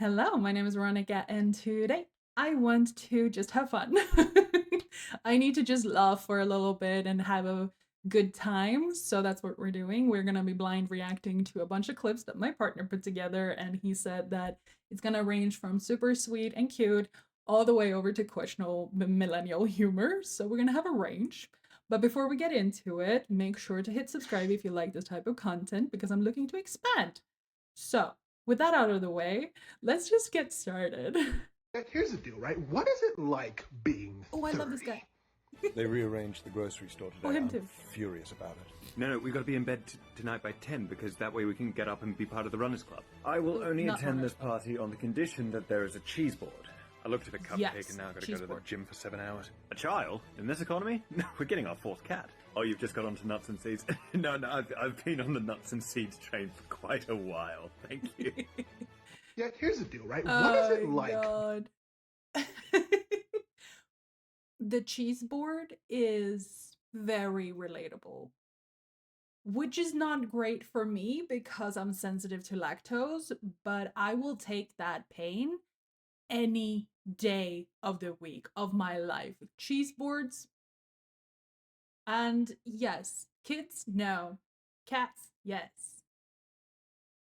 Hello, my name is Veronica, and today I want to just have fun. I need to just laugh for a little bit and have a good time, so that's what we're doing. We're gonna be blind reacting to a bunch of clips that my partner put together, and he said that it's gonna range from super sweet and cute all the way over to questionable millennial humor, so we're gonna have a range. But before we get into it, make sure to hit subscribe if you like this type of content because I'm looking to expand. So, with that out of the way, let's just get started. Here's the deal, right? What is it like being 30? Oh, I love this guy. They rearranged the grocery store today. Oh, him I'm too. furious about it. No, we've got to be in bed tonight by 10 because that way we can get up and be part of the runners club. I will only Not attend runners. this party on the condition that there is a cheese board. I looked at a cupcake Yes, and now I've got to cheese go to the board. gym for 7 hours. A child? In this economy? No, we're getting our fourth cat. Oh, you've just got onto nuts and seeds? No, I've been on the nuts and seeds train for quite a while. Thank you. Yeah, here's the deal, right? What is it like? God. The cheese board is very relatable, which is not great for me because I'm sensitive to lactose, but I will take that pain any day of the week of my life. Cheese boards, and yes, kids, no. Cats, yes.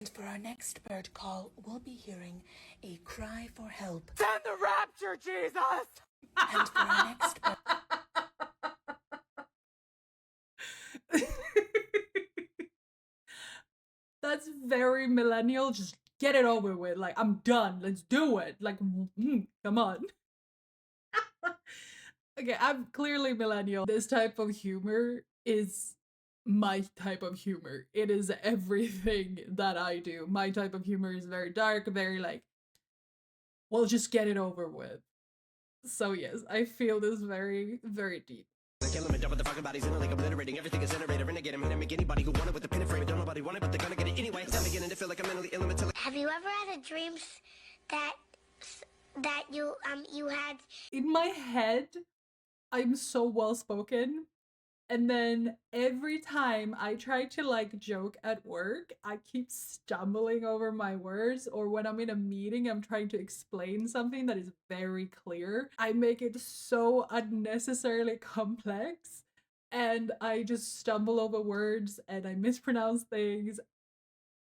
And for our next bird call, we'll be hearing a cry for help. Send the rapture, Jesus! And for our next bird, That's very millennial. Just get it over with. Like, I'm done. Let's do it. Like, come on. Okay, I'm clearly millennial. This type of humor is my type of humor. It is everything that I do. My type of humor is very dark, very like, well, just get it over with. So yes, I feel this very, very deep. Kill him and double the fucking bodies in it like obliterating. Everything is iterated, renegade him, mimic anybody who wanted with the pin and frame. Don't nobody want it, but they're gonna get it anyway. I'm beginning to feel like I'm mentally ill until Have you ever had a dream that you had? In my head, I'm so well spoken. And then every time I try to like joke at work, I keep stumbling over my words. Or when I'm in a meeting, I'm trying to explain something that is very clear. I make it so unnecessarily complex. And I just stumble over words and I mispronounce things.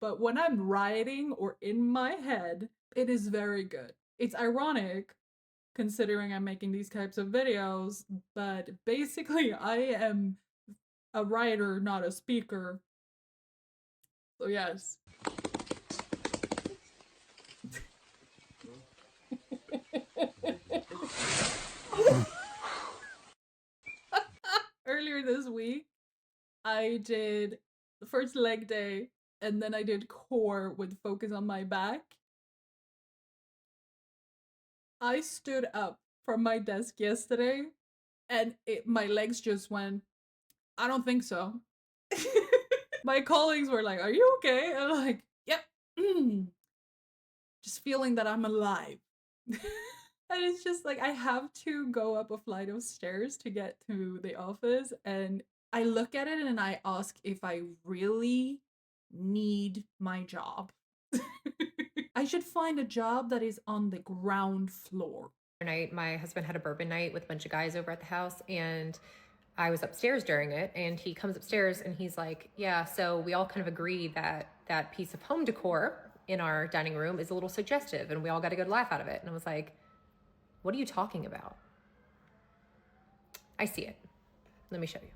But when I'm writing or in my head, it is very good. It's ironic considering I'm making these types of videos, but basically I am a writer, not a speaker. So yes. Earlier this week, I did the first leg day, and then I did core with focus on my back. I stood up from my desk yesterday and my legs just went, I don't think so. My colleagues were like, are you okay? And I'm like, yep. Just feeling that I'm alive. And it's just like, I have to go up a flight of stairs to get to the office. And I look at it and I ask if I really need my job. I should find a job that is on the ground floor. Night, my husband had a bourbon night with a bunch of guys over at the house, and I was upstairs during it, and he comes upstairs and he's like, yeah, so we all kind of agreed that that piece of home decor in our dining room is a little suggestive and we all got a good laugh out of it. And I was like, what are you talking about? I see it. Let me show you.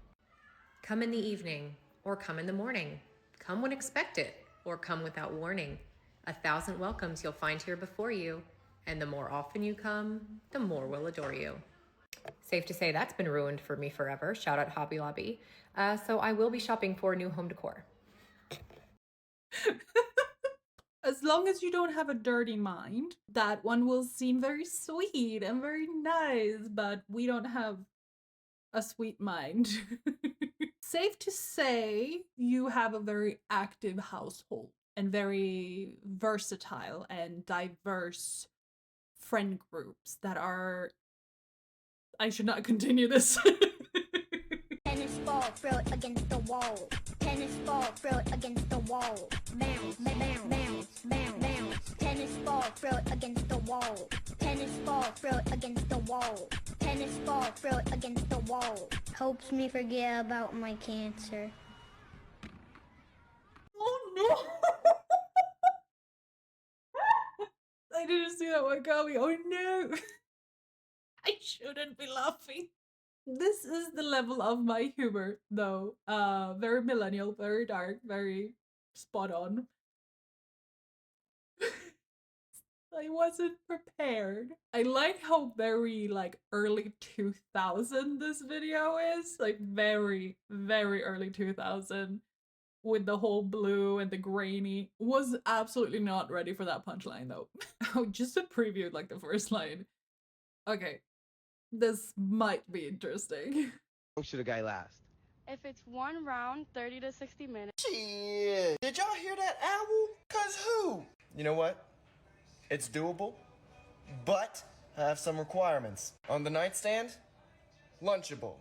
Come in the evening or come in the morning. Come when expected or come without warning. 1,000 welcomes you'll find here before you, and the more often you come, the more we'll adore you. Safe to say that's been ruined for me forever. Shout out Hobby Lobby. So I will be shopping for new home decor. As long as you don't have a dirty mind, that one will seem very sweet and very nice, but we don't have a sweet mind. Safe to say you have a very active household and very versatile and diverse friend groups that are... I should not continue this. Tennis ball, throw it against the wall. Tennis ball, throw it against the wall. Bounce, bounce, bounce, bounce, bounce. Tennis ball, throw it against the wall. Tennis ball, throw it against the wall. Tennis ball, throw it against the wall. Helps me forget about my cancer. Oh no! I didn't see that one coming. Oh no! I shouldn't be laughing. This is the level of my humor, though. Very millennial, very dark, very spot on. I wasn't prepared. I like how very like early 2000 this video is. Like very, very early 2000 with the whole blue and the grainy. Was absolutely not ready for that punchline though. Oh, just a preview like the first line. Okay, this might be interesting. How should a guy last? If it's one round, 30 to 60 minutes. Shit. Did y'all hear that owl? Cause who? You know what? It's doable, but I have some requirements. On the nightstand, Lunchable.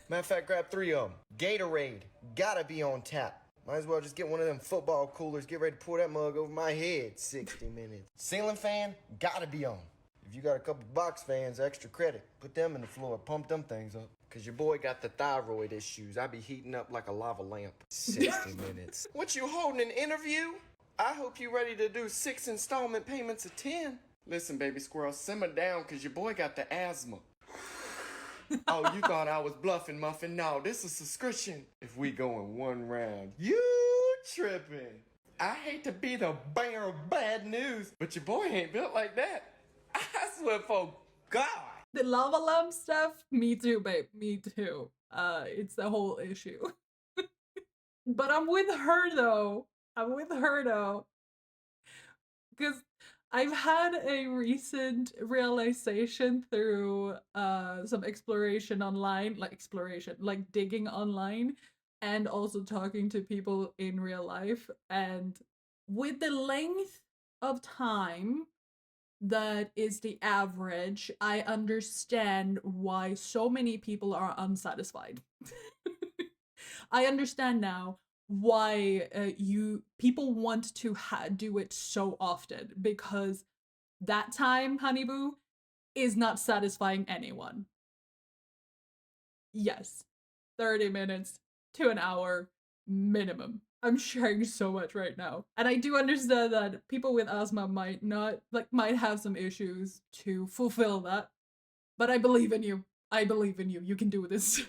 Matter of fact, grab 3 of them. Gatorade, gotta be on tap. Might as well just get one of them football coolers, get ready to pour that mug over my head. 60 minutes. Ceiling fan, gotta be on. If you got a couple box fans, extra credit. Put them in the floor, pump them things up. Cause your boy got the thyroid issues. I be heating up like a lava lamp. 60 minutes. What you holding, an interview? I hope you ready to do 6 installment payments of 10. Listen, baby squirrel, simmer down cause your boy got the asthma. Oh, you thought I was bluffing, Muffin? No, this is subscription. If we go in one round, you tripping. I hate to be the bearer of bad news, but your boy ain't built like that. I swear for God. The lava lamp stuff, me too, babe. Me too. It's the whole issue. But I'm with her though. Because I've had a recent realization through some exploration online, like digging online, and also talking to people in real life. And with the length of time that is the average, I understand why so many people are unsatisfied. I understand now why people want to do it so often, because that time, honey boo, is not satisfying anyone. Yes, 30 minutes to an hour minimum. I'm sharing so much right now. And I do understand that people with asthma might have some issues to fulfill that. But I believe in you. I believe in you. You can do this.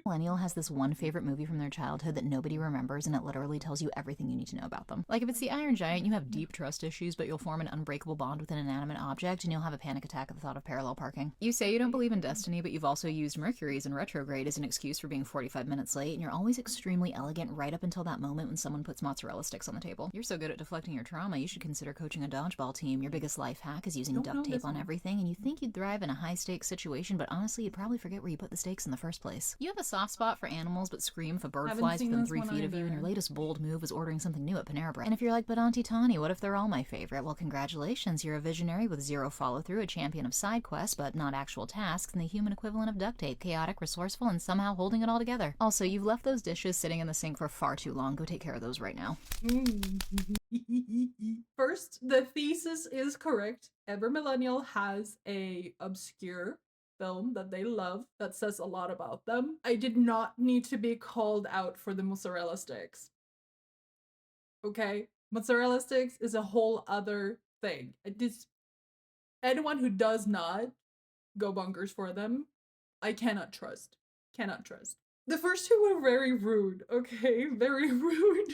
Millennial has this one favorite movie from their childhood that nobody remembers, and it literally tells you everything you need to know about them. Like if it's The Iron Giant, you have deep trust issues, but you'll form an unbreakable bond with an inanimate object, and you'll have a panic attack at the thought of parallel parking. You say you don't believe in destiny, but you've also used Mercury's in retrograde as an excuse for being 45 minutes late, and you're always extremely elegant right up until that moment when someone puts mozzarella sticks on the table. You're so good at deflecting your trauma, you should consider coaching a dodgeball team. Your biggest life hack is using duct tape on everything, and you think you'd thrive in a high-stakes situation, but honestly, you'd probably forget where you put the stakes in the first place. You have a soft spot for animals, but scream if a bird flies within 3 feet of you, and your latest bold move is ordering something new at Panera Bread. And if you're like, but Auntie Tani, what if they're all my favorite? Well, congratulations, you're a visionary with zero follow-through, a champion of side quests, but not actual tasks, and the human equivalent of duct tape, chaotic, resourceful, and somehow holding it all together. Also, you've left those dishes sitting in the sink for far too long. Go take care of those right now. First, the thesis is correct. Every millennial has a obscure film that they love that says a lot about them. I did not need to be called out for the mozzarella sticks. Okay? Mozzarella sticks is a whole other thing. Anyone who does not go bonkers for them, I cannot trust. Cannot trust. The first two were very rude, okay? Very rude.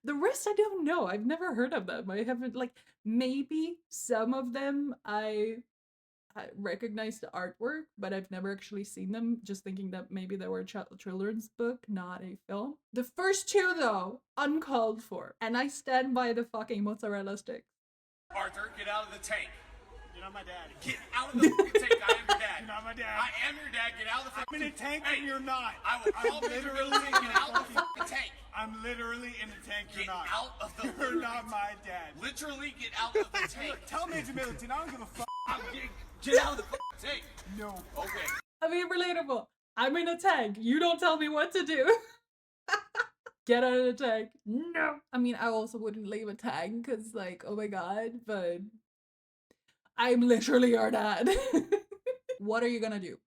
The rest I don't know. I've never heard of them. I haven't, maybe some of them I recognize the artwork, but I've never actually seen them, just thinking that maybe they were a children's book, not a film. The first two, though, uncalled for. And I stand by the fucking mozzarella stick. Arthur, get out of the tank. You're not my dad. Get out of the fucking tank. I am your dad. You're not my dad. I am your dad. Get out of the fucking tank. I'm in a tank and you're not. I'll literally get out of the fucking tank. I'm literally in the tank. You're not. Get out of the You're not my dad. Literally get out of the tank. Tell Major Middleton. I don't give a fuck. Get out of the fucking tank. No. Okay. I mean, relatable. I'm in a tank. You don't tell me what to do. Get out of the tank. No. I mean, I also wouldn't leave a tank because, like, oh my god, but I'm literally your dad. What are you gonna do?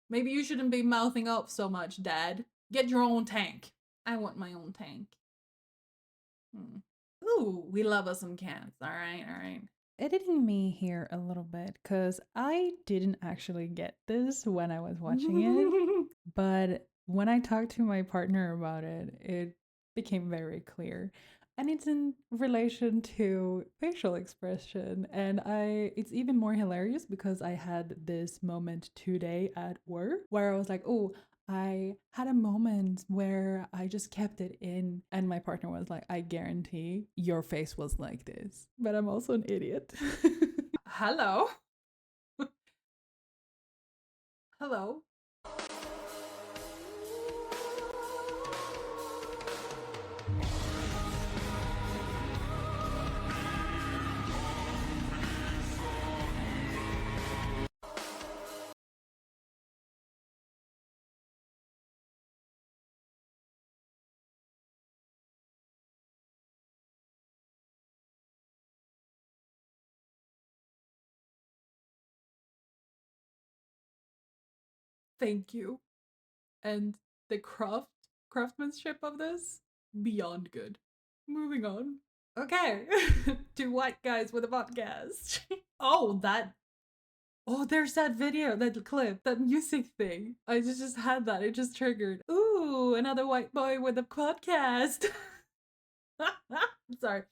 Maybe you shouldn't be mouthing up so much, Dad. Get your own tank. I want my own tank. Ooh, we love us some cans. All right, all right. Editing me here a little bit because I didn't actually get this when I was watching it, but when I talked to my partner about it, it became very clear. And it's in relation to facial expression. And it's even more hilarious because I had this moment today at work where I was like, oh, I had a moment where I just kept it in, and my partner was like, I guarantee your face was like this. But I'm also an idiot. Hello. Hello. Thank you. And the craftsmanship of this, beyond good. Moving on. Okay. Two white guys with a podcast. Oh, there's that video, that clip, that music thing. I just had that. It just triggered. Ooh, another white boy with a podcast. Sorry.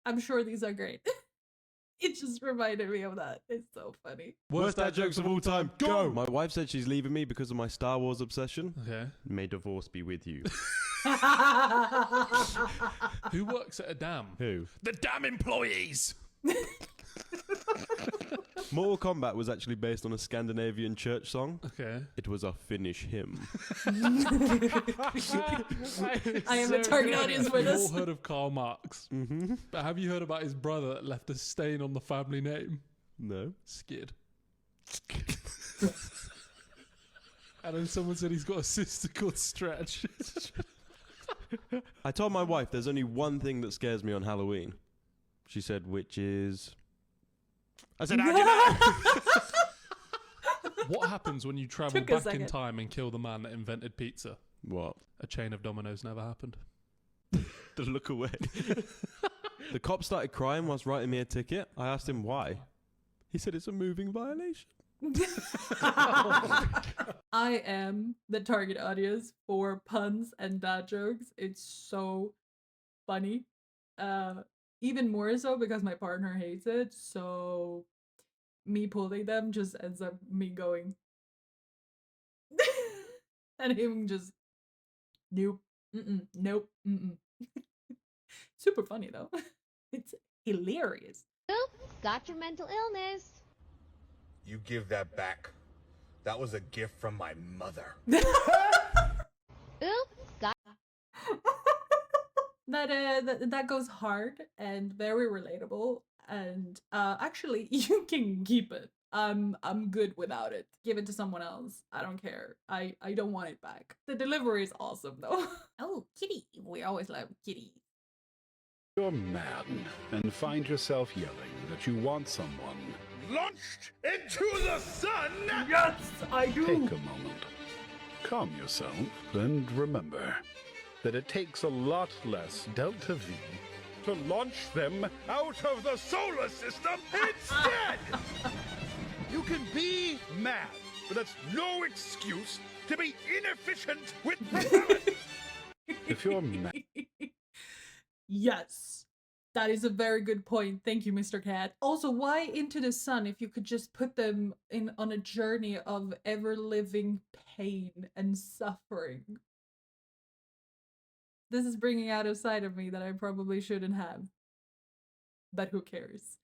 I'm sure these are great. It just reminded me of that. It's so funny. Worst dad jokes of all time. Go! My wife said she's leaving me because of my Star Wars obsession. Okay. May divorce be with you. Who works at a dam? Who? The dam employees! Mortal Kombat was actually based on a Scandinavian church song. Okay. It was a Finnish hymn. I am the target audience for this. You've all heard of Karl Marx. Mm-hmm. But have you heard about his brother that left a stain on the family name? No. Skid. And then someone said he's got a sister called Stretch. I told my wife there's only one thing that scares me on Halloween. She said, which is... I said, how do you know? What happens when you travel back in time and kill the man that invented pizza? What? A chain of dominoes never happened. The look away. The cop started crying whilst writing me a ticket. I asked him why. He said it's a moving violation. I am the target audience for puns and dad jokes. It's so funny. Even more so because my partner hates it, so me pulling them just ends up me going and him just nope, nope, super funny though. It's hilarious. Got your mental illness. You give that back. That was a gift from my mother. Oops, got that goes hard and very relatable, and actually you can keep it. I'm good without it. Give it to someone else. I don't care. I don't want it back. The delivery is awesome though. Oh, kitty. We always love kitty. You're mad and find yourself yelling that you want someone Launched into the sun! Yes, I do! Take a moment. Calm yourself and remember that it takes a lot less Delta V to launch them out of the solar system instead! You can be mad, but that's no excuse to be inefficient with talent! If you're mad... Yes. That is a very good point. Thank you, Mr. Cat. Also, why into the sun if you could just put them on a journey of ever-living pain and suffering? This is bringing out a side of me that I probably shouldn't have. But who cares?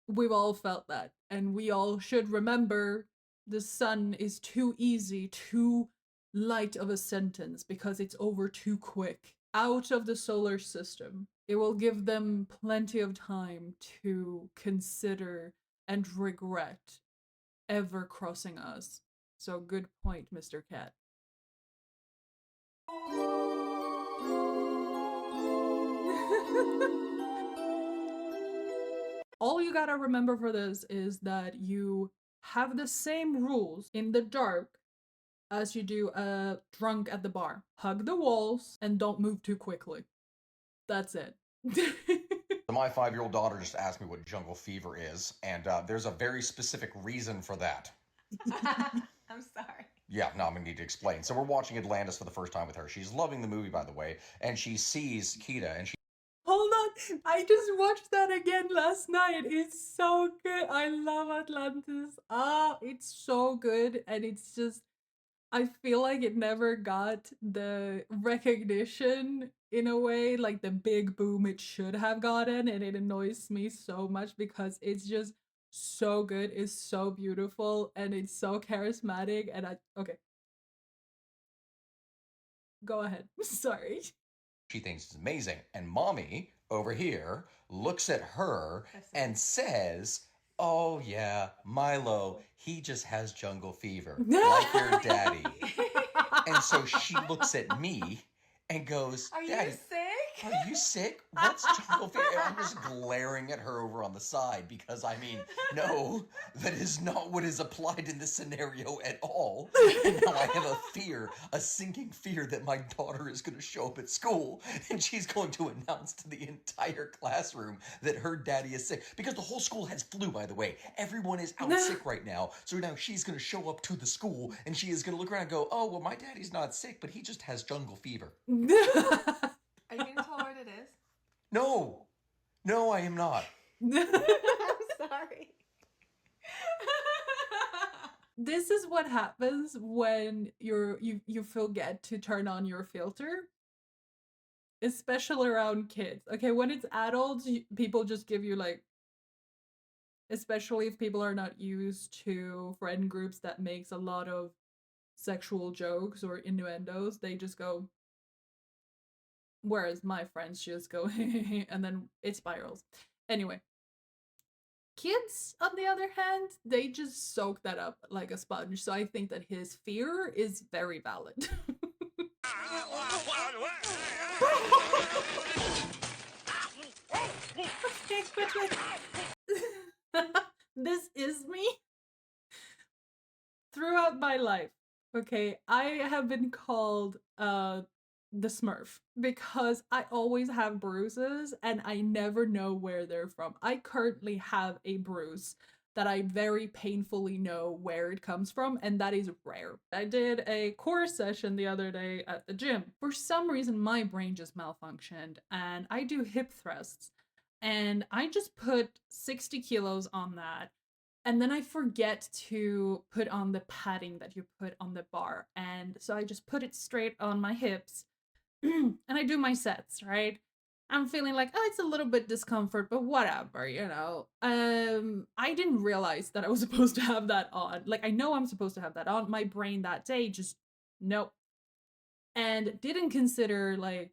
We've all felt that, and we all should remember the sun is too easy, too light of a sentence because it's over too quick. Out of the solar system. It will give them plenty of time to consider and regret ever crossing us. So good point, Mr. Cat. All you gotta remember for this is that you have the same rules in the dark as you do a drunk at the bar. Hug the walls and don't move too quickly. That's it. My 5-year-old daughter just asked me what jungle fever is, and there's a very specific reason for that. I'm sorry. Yeah, no, I'm gonna need to explain. So we're watching Atlantis for the first time with her. She's loving the movie, by the way, and she sees Kita, and she Hold on, I just watched that again last night. It's so good. I love Atlantis. Ah, it's so good, and it's just I feel like it never got the recognition in a way, like the big boom it should have gotten, and it annoys me so much because it's just so good, it's so beautiful, and it's so charismatic, and okay. Go ahead. Sorry. she thinks it's amazing. And mommy over here looks at her and says, "Oh yeah, Milo, he just has jungle fever, like your daddy." And so she looks at me and goes, Are "Daddy, you sick? are you sick? What's jungle fever?" And I'm just glaring at her over on the side because, I mean, no, that is not what is applied in this scenario at all. And now I have a fear, a sinking fear that my daughter is going to show up at school and she's going to announce to the entire classroom that her daddy is sick. Because the whole school has flu, by the way. Everyone is out sick right now. So now she's going to show up to the school and she is going to look around and go, "Oh, well, my daddy's not sick, but he just has jungle fever." Are you going to tell her what it is? No, no, I am not. I'm sorry. This is what happens when you forget to turn on your filter, especially around kids. Okay, when it's adults, people just give you like, especially if people are not used to friend groups that makes a lot of sexual jokes or innuendos, they just go. Whereas my friends just go and then it spirals. Anyway, kids, on the other hand, they just soak that up like a sponge. So I think that his fear is very valid. This is me. Throughout my life, okay, I have been called the Smurf because I always have bruises and I never know where they're from. I currently have a bruise that I very painfully know where it comes from, and that is rare. I did a core session the other day at the gym. For some reason, my brain just malfunctioned, and I do hip thrusts, and I just put 60 kilos on that. And then I forget to put on the padding that you put on the bar. And so I just put it straight on my hips and I do my sets, right? I'm feeling like, oh, it's a little bit discomfort, but whatever, you know. I didn't realize that I was supposed to have that on. Like, I know I'm supposed to have that on. My brain that day just, nope. And didn't consider, like,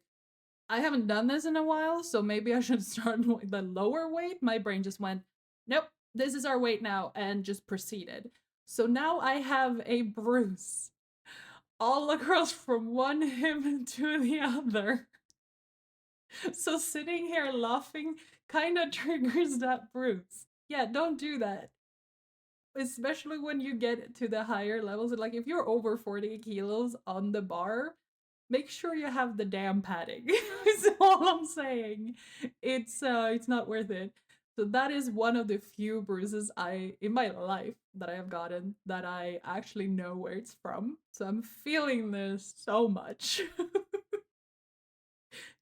I haven't done this in a while, so maybe I should start with the lower weight. My brain just went, nope, this is our weight now, and just proceeded. So now I have a bruise all across from one hip to the other. So sitting here laughing kind of triggers that bruise. Yeah, don't do that. Especially when you get to the higher levels. Like if you're over 40 kilos on the bar, make sure you have the damn padding. Is all I'm saying. It's not worth it. So that is one of the few bruises in my life that I have gotten that I actually know where it's from. So I'm feeling this so much.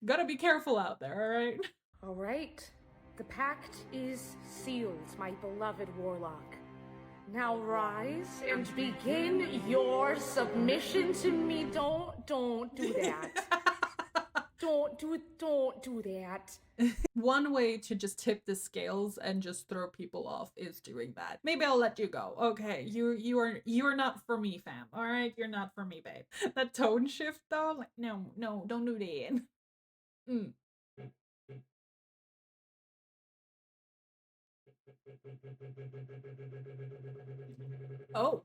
Gotta be careful out there, alright? All right. The pact is sealed, my beloved warlock. Now rise and begin your submission to me. Don't do that. Don't do that. One way to just tip the scales and just throw people off is doing that. Maybe I'll let you go. Okay, you are not for me, fam. All right, you're not for me, babe. That tone shift though, like no, don't do that. Oh.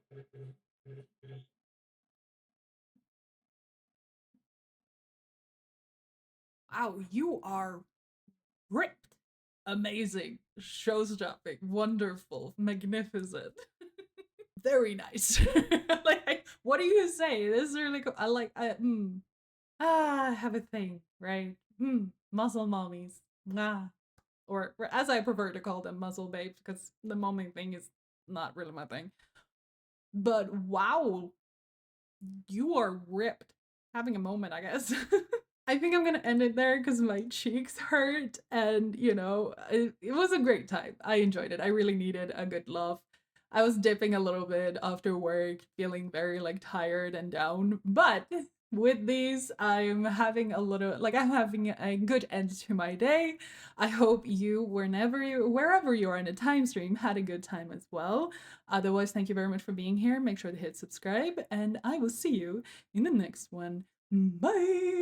Wow, you are ripped, amazing, show-stopping, wonderful, magnificent. Very nice. Like, what do you say? This is really cool. I have a thing, right? Muscle mommies. Or as I prefer to call them, muscle babes, because the mommy thing is not really my thing. But wow, you are ripped. Having a moment, I guess. I think I'm gonna end it there because my cheeks hurt, and it was a great time. I enjoyed it. I really needed a good laugh. I was dipping a little bit after work, feeling very like tired and down, but with these, I'm having a good end to my day. I hope you, wherever you are in the time stream, had a good time as well. Otherwise, thank you very much for being here. Make sure to hit subscribe, and I will see you in the next one. Bye!